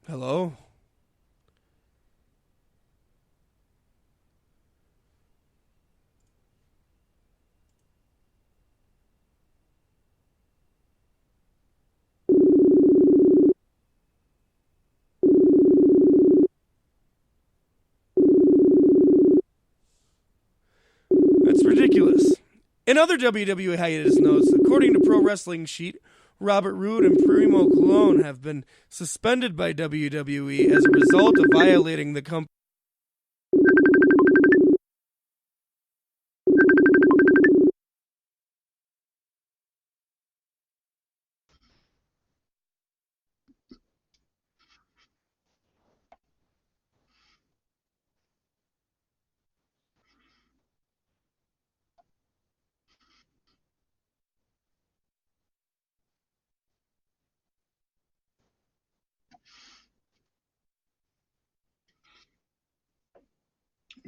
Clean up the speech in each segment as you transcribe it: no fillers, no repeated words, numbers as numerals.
Hello? That's ridiculous. In other WWE hiatus notes, according to Pro Wrestling Sheet, Robert Roode and Primo Colon have been suspended by WWE as a result of violating the company.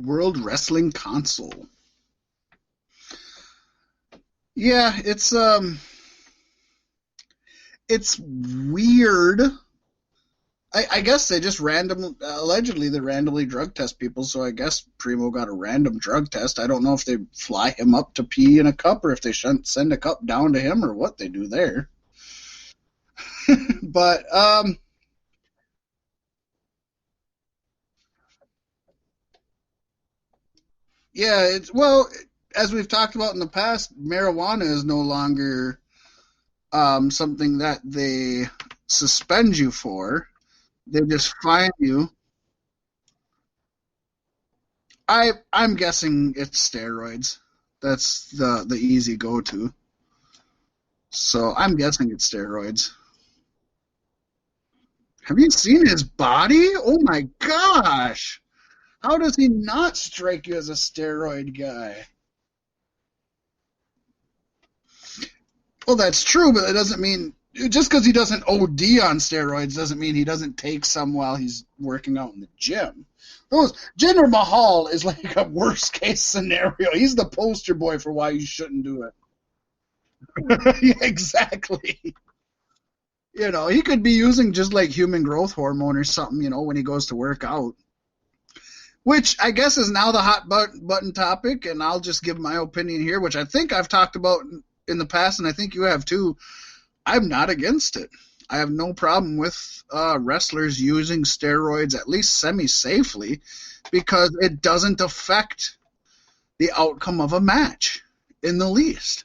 World Wrestling Console. Yeah, it's weird. I guess they just allegedly they randomly drug test people, so I guess Primo got a random drug test. I don't know if they fly him up to pee in a cup or if they send a cup down to him or what they do there. But yeah, as we've talked about in the past, marijuana is no longer something that they suspend you for. They just fine you. I'm guessing it's steroids. That's the easy go to. So I'm guessing it's steroids. Have you seen his body? Oh my gosh! How does he not strike you as a steroid guy? Well, that's true, but it doesn't mean just because he doesn't OD on steroids doesn't mean he doesn't take some while he's working out in the gym. Jinder Mahal is like a worst case scenario. He's the poster boy for why you shouldn't do it. Yeah, exactly. He could be using just like human growth hormone or something, when he goes to work out. Which I guess is now the hot button topic, and I'll just give my opinion here, which I think I've talked about in the past, and I think you have too. I'm not against it. I have no problem with wrestlers using steroids, at least semi-safely, because it doesn't affect the outcome of a match in the least.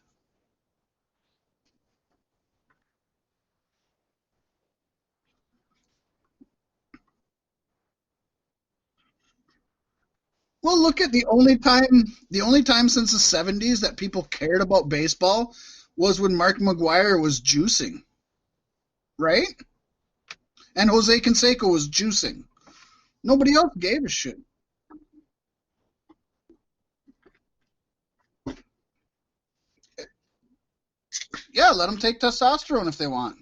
Well, look at the only time since the 70s that people cared about baseball was when Mark McGuire was juicing, right? And Jose Canseco was juicing. Nobody else gave a shit. Yeah, let them take testosterone if they want.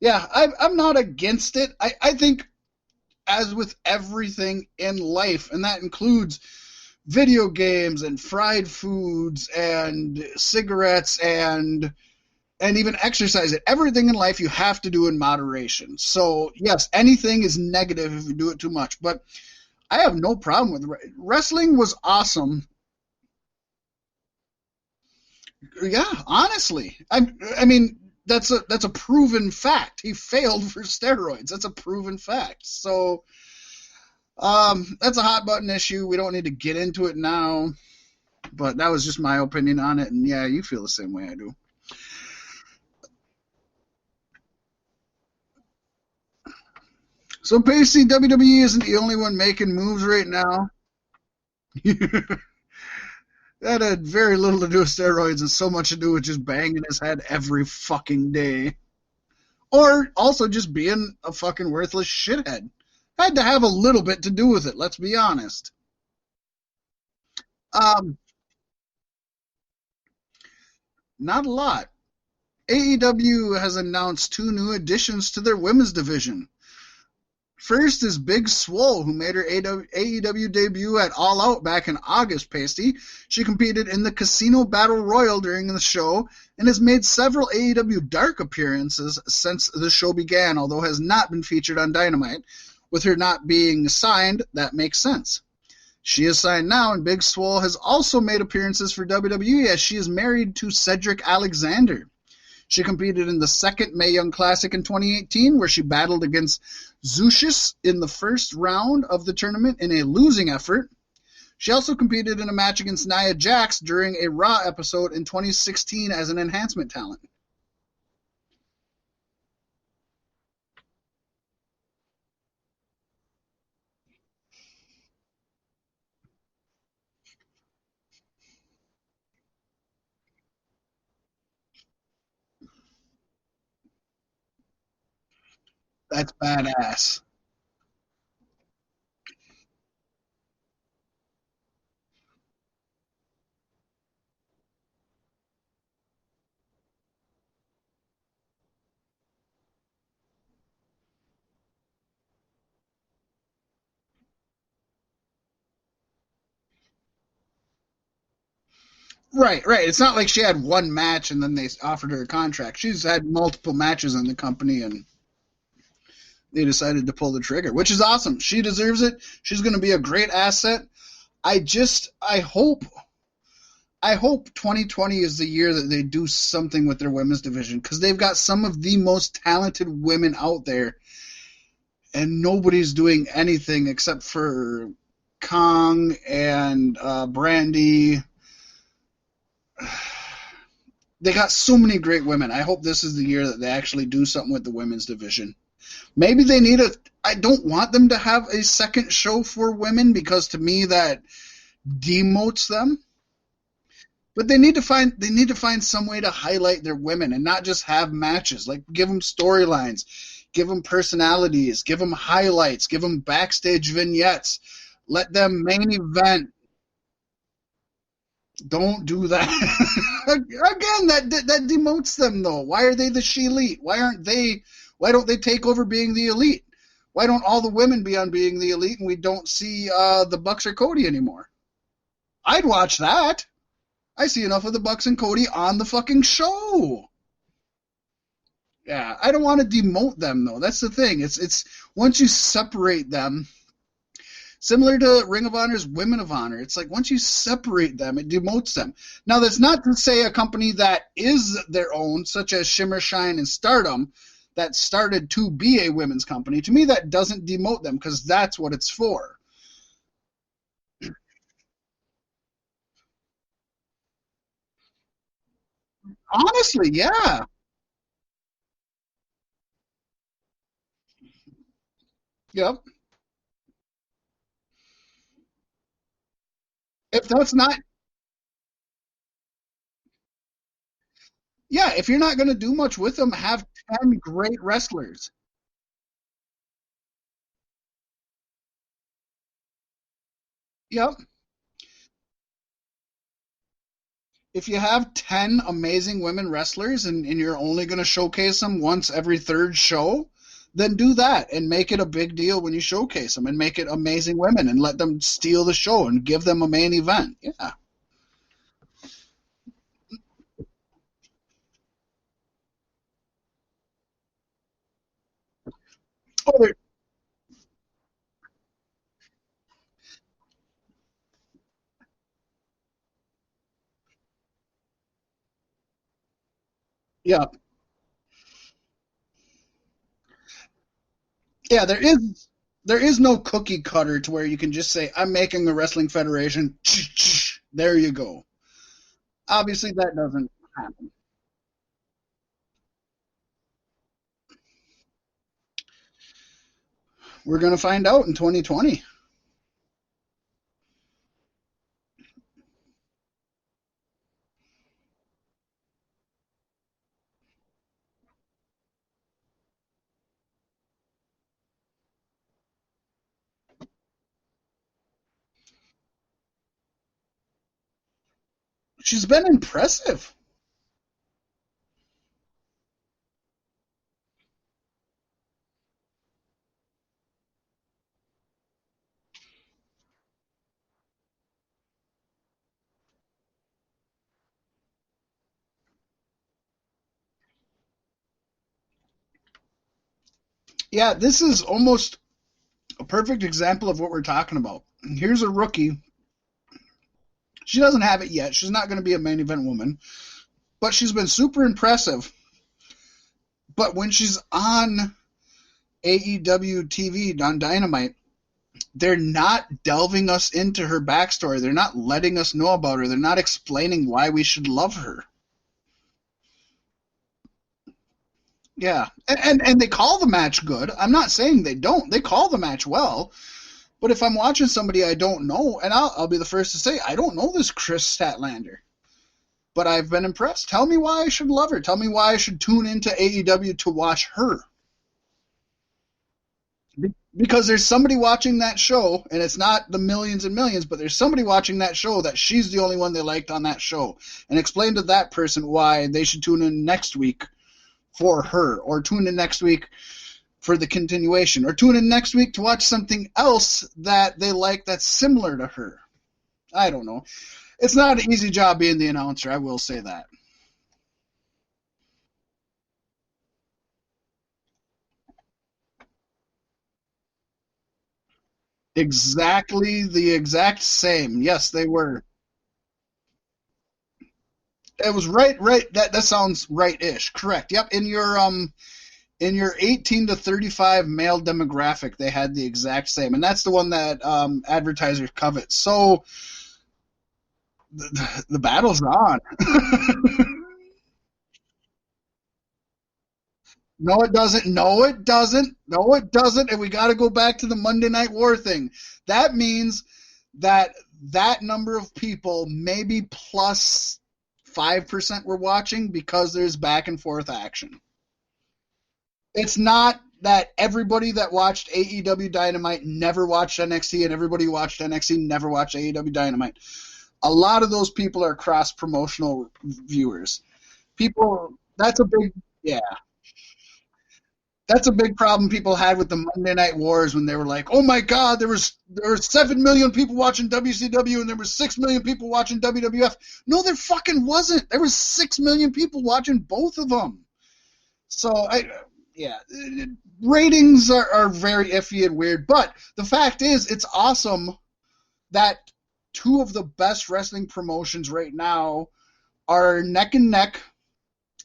Yeah, I'm not against it. I think, as with everything in life, and that includes video games and fried foods and cigarettes and even exercise, everything in life you have to do in moderation. So yes, anything is negative if you do it too much, but I have no problem with wrestling. Was awesome. Yeah, honestly, I mean that's a proven fact. He failed for steroids. That's a proven fact. So that's a hot button issue. We don't need to get into it now, but that was just my opinion on it. And yeah, you feel the same way I do. So basically, WWE isn't the only one making moves right now. That had very little to do with steroids and so much to do with just banging his head every fucking day. Or also just being a fucking worthless shithead. Had to have a little bit to do with it, let's be honest. Um, Not a lot. AEW has announced two new additions to their women's division. First is Big Swole, who made her AEW debut at All Out back in August, Pasty. She competed in the Casino Battle Royal during the show and has made several AEW Dark appearances since the show began, although has not been featured on Dynamite. With her not being signed, that makes sense. She is signed now, and Big Swole has also made appearances for WWE as she is married to Cedric Alexander. She competed in the second Mae Young Classic in 2018, where she battled against Zucius in the first round of the tournament in a losing effort. She also competed in a match against Nia Jax during a Raw episode in 2016 as an enhancement talent. That's badass. Right, right. It's not like she had one match and then they offered her a contract. She's had multiple matches in the company and they decided to pull the trigger, which is awesome. She deserves it. She's going to be a great asset. I hope 2020 is the year that they do something with their women's division because they've got some of the most talented women out there, and nobody's doing anything except for Kong and Brandy. They got so many great women. I hope this is the year that they actually do something with the women's division. Maybe they need I don't want them to have a second show for women because to me that demotes them. But they need to find some way to highlight their women and not just have matches. Like give them storylines, give them personalities, give them highlights, give them backstage vignettes. Let them main event. Don't do that. Again, that demotes them though. Why are they the She Elite? Why don't they take over being the Elite? Why don't all the women be on being the Elite and we don't see the Bucks or Cody anymore? I'd watch that. I see enough of the Bucks and Cody on the fucking show. Yeah, I don't want to demote them though. That's the thing. It's once you separate them, similar to Ring of Honor's Women of Honor, it's like once you separate them, it demotes them. Now, that's not to say a company that is their own, such as Shimmer, Shine, and Stardom, that started to be a women's company. To me, that doesn't demote them because that's what it's for. Honestly, yeah. Yep. If that's not, yeah, if you're not going to do much with them, have 10 great wrestlers. Yep. If you have 10 amazing women wrestlers and you're only going to showcase them once every third show, then do that and make it a big deal when you showcase them and make it amazing women and let them steal the show and give them a main event. Yeah. Oh, yeah. Yeah, there is no cookie cutter to where you can just say I'm making a wrestling federation. There you go. Obviously that doesn't happen. We're going to find out in 2020. She's been impressive. Yeah, this is almost a perfect example of what we're talking about. Here's a rookie. She doesn't have it yet. She's not going to be a main event woman, but she's been super impressive. But when she's on AEW TV on Dynamite, they're not delving us into her backstory. They're not letting us know about her. They're not explaining why we should love her. Yeah, and they call the match good. I'm not saying they don't. They call the match well. But if I'm watching somebody I don't know, and I'll be the first to say I don't know this Chris Statlander, but I've been impressed. Tell me why I should love her. Tell me why I should tune into AEW to watch her. Because there's somebody watching that show, and it's not the millions and millions, but there's somebody watching that show that she's the only one they liked on that show. And explain to that person why they should tune in next week for her, or tune in next week for the continuation, or tune in next week to watch something else that they like that's similar to her. I don't know. It's not an easy job being the announcer, I will say that. Exactly the exact same. Yes, they were. It was right. That sounds right-ish. Correct. Yep. In your 18 to 35 male demographic, they had the exact same, and that's the one that advertisers covet. So the battle's on. No, it doesn't. No, it doesn't. No, it doesn't. And we got to go back to the Monday Night War thing. That means that that number of people, maybe plus 5% were watching because there's back and forth action. It's not that everybody that watched AEW Dynamite never watched NXT and everybody who watched NXT never watched AEW Dynamite. A lot of those people are cross promotional viewers. People, that's a big, yeah, that's a big problem people had with the Monday Night Wars when they were like, "Oh my God, there were 7 million people watching WCW and there were 6 million people watching WWF." No, there fucking wasn't. There was 6 million people watching both of them. So yeah, ratings are very iffy and weird. But the fact is, it's awesome that two of the best wrestling promotions right now are neck and neck.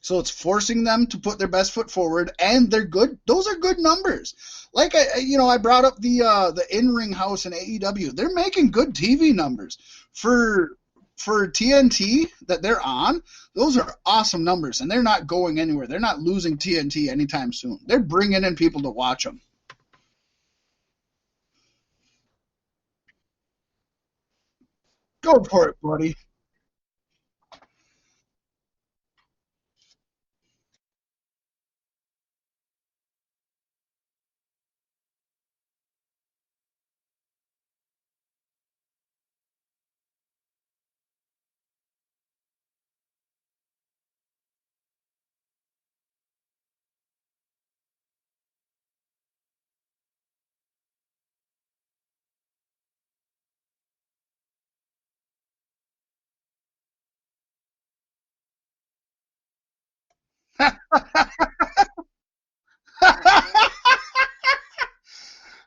So it's forcing them to put their best foot forward, and they're good. Those are good numbers. Like I brought up the in-ring house in AEW. They're making good TV numbers for TNT that they're on. Those are awesome numbers, and they're not going anywhere. They're not losing TNT anytime soon. They're bringing in people to watch them. Go for it, buddy.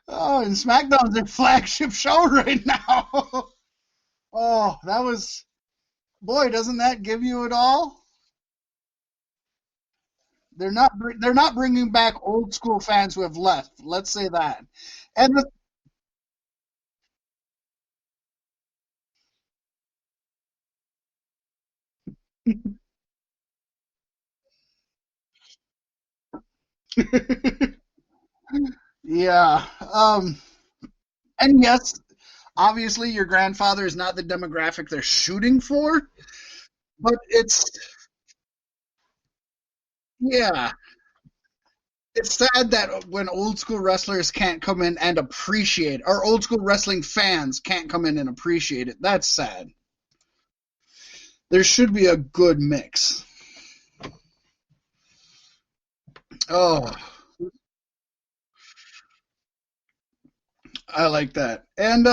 Oh, and SmackDown's their flagship show right now. Oh, that was boy, doesn't that give you it all? They're not bringing back old school fans who have left. Let's say that. And yeah, and yes, obviously your grandfather is not the demographic they're shooting for, but yeah, it's sad that when old school wrestlers can't come in and appreciate, or old school wrestling fans can't come in and appreciate it. That's sad. There should be a good mix. Oh, I like that. And